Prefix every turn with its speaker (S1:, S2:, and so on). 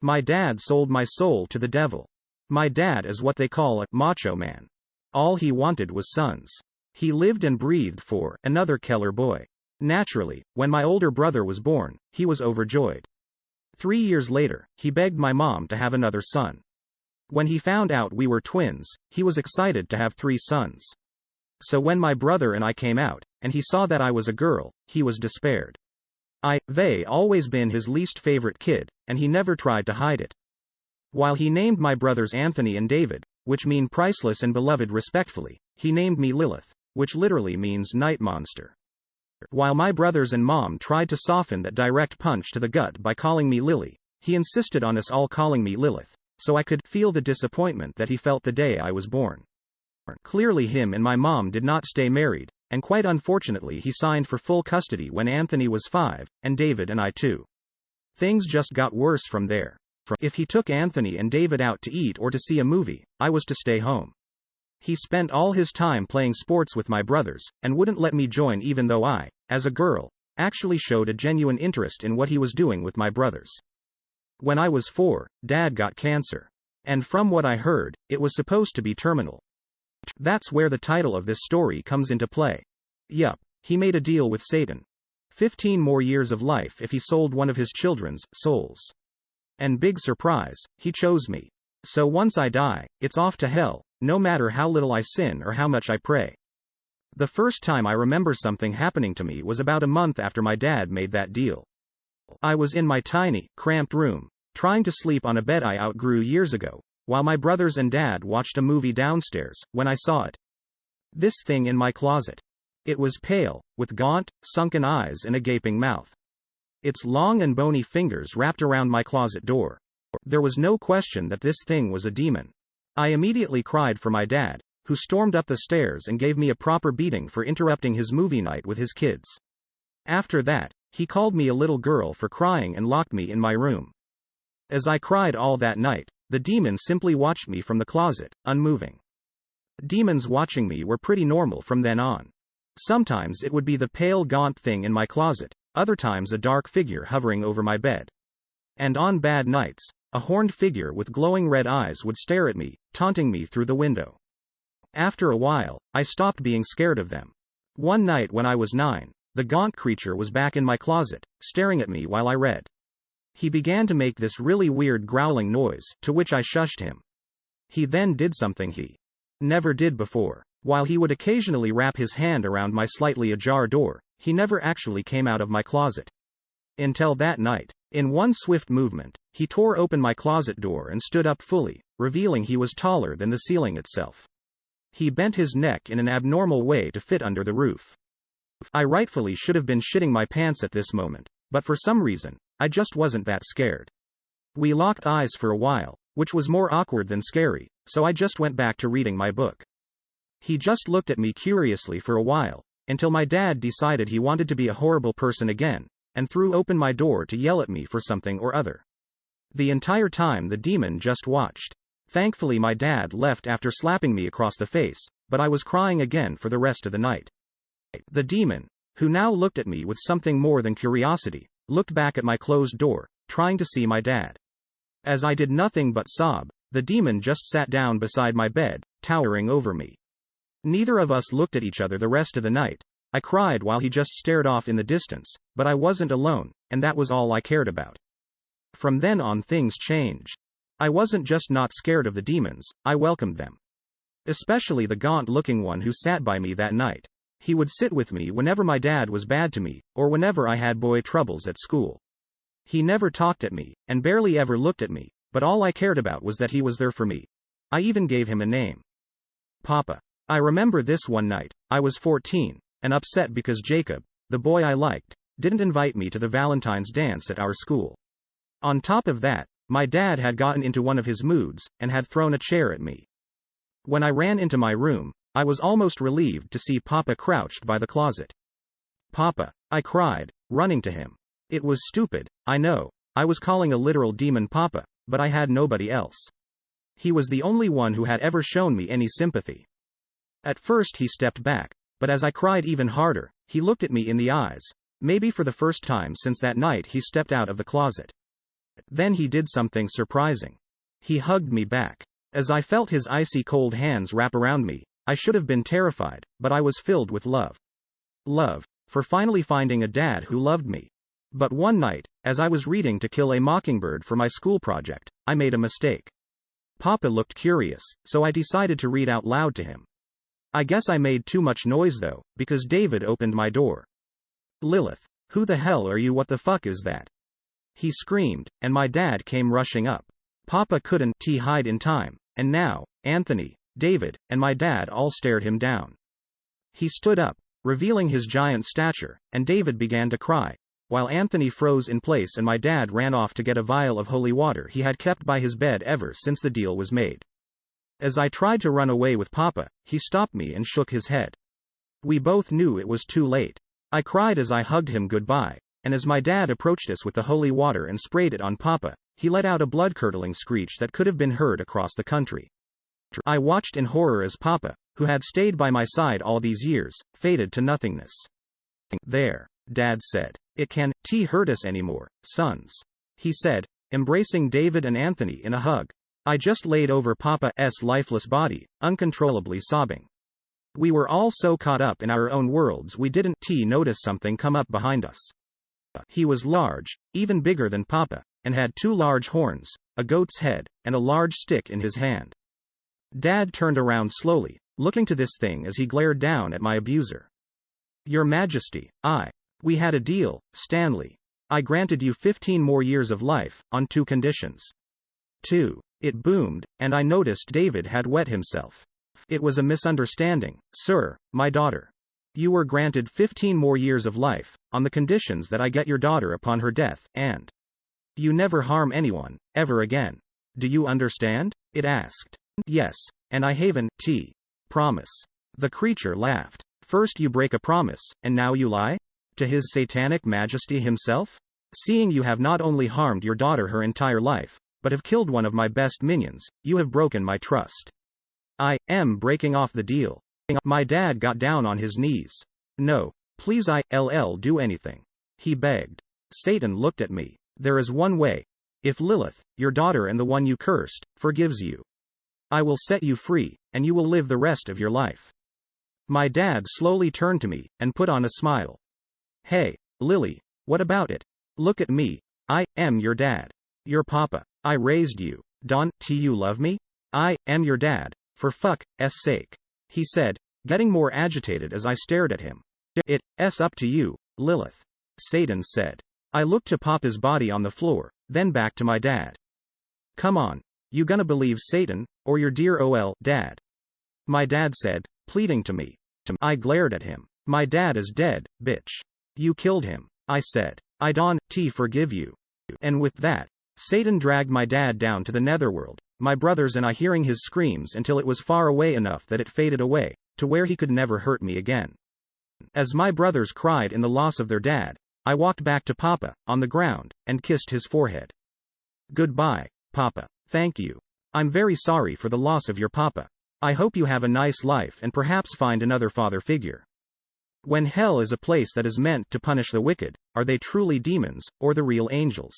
S1: My dad sold my soul to the devil. My dad is what they call a macho man. All he wanted was sons. He lived and breathed for another Keller boy. Naturally, when my older brother was born, he was overjoyed. 3 years later, he begged my mom to have another son. When he found out we were twins, he was excited to have 3 sons. So when my brother and I came out, and he saw that I was a girl, he was despaired. They always been his least favorite kid, and he never tried to hide it. While he named my brothers Anthony and David, which mean priceless and beloved respectfully, he named me Lilith, which literally means night monster. While my brothers and mom tried to soften that direct punch to the gut by calling me Lili, he insisted on us all calling me Lilith, so I could feel the disappointment that he felt the day I was born. Clearly him and my mom did not stay married, and quite unfortunately he signed for full custody when Anthony was 5, and David and I too. Things just got worse from there. If he took Anthony and David out to eat or to see a movie, I was to stay home. He spent all his time playing sports with my brothers, and wouldn't let me join even though I, as a girl, actually showed a genuine interest in what he was doing with my brothers. When I was 4, Dad got cancer. And from what I heard, it was supposed to be terminal. That's where the title of this story comes into play. Yup, he made a deal with Satan. 15 more years of life if he sold one of his children's souls. And big surprise, he chose me. So once I die, it's off to hell, no matter how little I sin or how much I pray. The first time I remember something happening to me was about a month after my dad made that deal. I was in my tiny, cramped room, trying to sleep on a bed I outgrew years ago, while my brothers and dad watched a movie downstairs, when I saw it. This thing in my closet. It was pale, with gaunt, sunken eyes and a gaping mouth. Its long and bony fingers wrapped around my closet door. There was no question that this thing was a demon. I immediately cried for my dad, who stormed up the stairs and gave me a proper beating for interrupting his movie night with his kids. After that, he called me a little girl for crying and locked me in my room. As I cried all that night, the demon simply watched me from the closet, unmoving. Demons watching me were pretty normal from then on. Sometimes it would be the pale gaunt thing in my closet, other times a dark figure hovering over my bed. And on bad nights, a horned figure with glowing red eyes would stare at me, taunting me through the window. After a while, I stopped being scared of them. One night when I was 9, the gaunt creature was back in my closet, staring at me while I read. He began to make this really weird growling noise, to which I shushed him. He then did something he never did before. While he would occasionally wrap his hand around my slightly ajar door, he never actually came out of my closet. Until that night. In one swift movement, he tore open my closet door and stood up fully, revealing he was taller than the ceiling itself. He bent his neck in an abnormal way to fit under the roof. I rightfully should have been shitting my pants at this moment, but for some reason, I just wasn't that scared. We locked eyes for a while, which was more awkward than scary, so I just went back to reading my book. He just looked at me curiously for a while, until my dad decided he wanted to be a horrible person again, and threw open my door to yell at me for something or other. The entire time the demon just watched. Thankfully my dad left after slapping me across the face, but I was crying again for the rest of the night. The demon, who now looked at me with something more than curiosity, looked back at my closed door, trying to see my dad. As I did nothing but sob, the demon just sat down beside my bed, towering over me. Neither of us looked at each other the rest of the night. I cried while he just stared off in the distance, but I wasn't alone, and that was all I cared about. From then on things changed. I wasn't just not scared of the demons, I welcomed them. Especially the gaunt-looking one who sat by me that night. He would sit with me whenever my dad was bad to me, or whenever I had boy troubles at school. He never talked at me, and barely ever looked at me, but all I cared about was that he was there for me. I even gave him a name. Papa. I remember this one night, I was 14, and upset because Jacob, the boy I liked, didn't invite me to the Valentine's dance at our school. On top of that, my dad had gotten into one of his moods, and had thrown a chair at me. When I ran into my room, I was almost relieved to see Papa crouched by the closet. Papa, I cried, running to him. It was stupid, I know, I was calling a literal demon Papa, but I had nobody else. He was the only one who had ever shown me any sympathy. At first he stepped back, but as I cried even harder, he looked at me in the eyes. Maybe for the first time since that night he stepped out of the closet. Then he did something surprising. He hugged me back. As I felt his icy cold hands wrap around me, I should have been terrified, but I was filled with love. Love, for finally finding a dad who loved me. But one night, as I was reading To Kill a Mockingbird for my school project, I made a mistake. Papa looked curious, so I decided to read out loud to him. I guess I made too much noise though, because David opened my door. Lilith, who the hell are you? What the fuck is that? He screamed, and my dad came rushing up. Papa couldn't hide in time, and now, Anthony, David, and my dad all stared him down. He stood up, revealing his giant stature, and David began to cry, while Anthony froze in place and my dad ran off to get a vial of holy water he had kept by his bed ever since the deal was made. As I tried to run away with Papa, he stopped me and shook his head. We both knew it was too late. I cried as I hugged him goodbye, and as my dad approached us with the holy water and sprayed it on Papa, he let out a blood-curdling screech that could have been heard across the country. I watched in horror as Papa, who had stayed by my side all these years, faded to nothingness. There, Dad said. It can't hurt us anymore, sons. He said, embracing David and Anthony in a hug. I just laid over Papa's lifeless body, uncontrollably sobbing. We were all so caught up in our own worlds we didn't notice something come up behind us. He was large, even bigger than Papa, and had 2 large horns, a goat's head, and a large stick in his hand. Dad turned around slowly, looking to this thing as he glared down at my abuser. Your Majesty, we had a deal, Stanley. I granted you 15 more years of life, on 2 conditions. 2. It boomed, and I noticed David had wet himself. It was a misunderstanding, sir, my daughter. You were granted 15 more years of life, on the conditions that I get your daughter upon her death, and you never harm anyone, ever again. Do you understand? It asked. Yes, and I haven promise. The creature laughed. First you break a promise, and now you lie? To his satanic majesty himself? Seeing you have not only harmed your daughter her entire life, but have killed one of my best minions, you have broken my trust. I am breaking off the deal. My dad got down on his knees. No, please do anything. He begged. Satan looked at me. There is one way. If Lilith, your daughter and the one you cursed, forgives you, I will set you free, and you will live the rest of your life. My dad slowly turned to me, and put on a smile. Hey, Lili, what about it? Look at me. I am your dad. Your Papa. I raised you. Don't you love me? I am your dad, for fuck's sake. He said, getting more agitated as I stared at him. It's up to you, Lilith. Satan said. I looked to Papa's body on the floor, then back to my dad. Come on. You gonna believe Satan, or your dear dad? My dad said, pleading to me. I glared at him. My dad is dead, bitch. You killed him. I said. I don't forgive you. And with that, Satan dragged my dad down to the netherworld, my brothers and I hearing his screams until it was far away enough that it faded away, to where he could never hurt me again. As my brothers cried in the loss of their dad, I walked back to Papa, on the ground, and kissed his forehead. Goodbye, Papa. Thank you. I'm very sorry for the loss of your Papa. I hope you have a nice life and perhaps find another father figure. When hell is a place that is meant to punish the wicked, are they truly demons, or the real angels?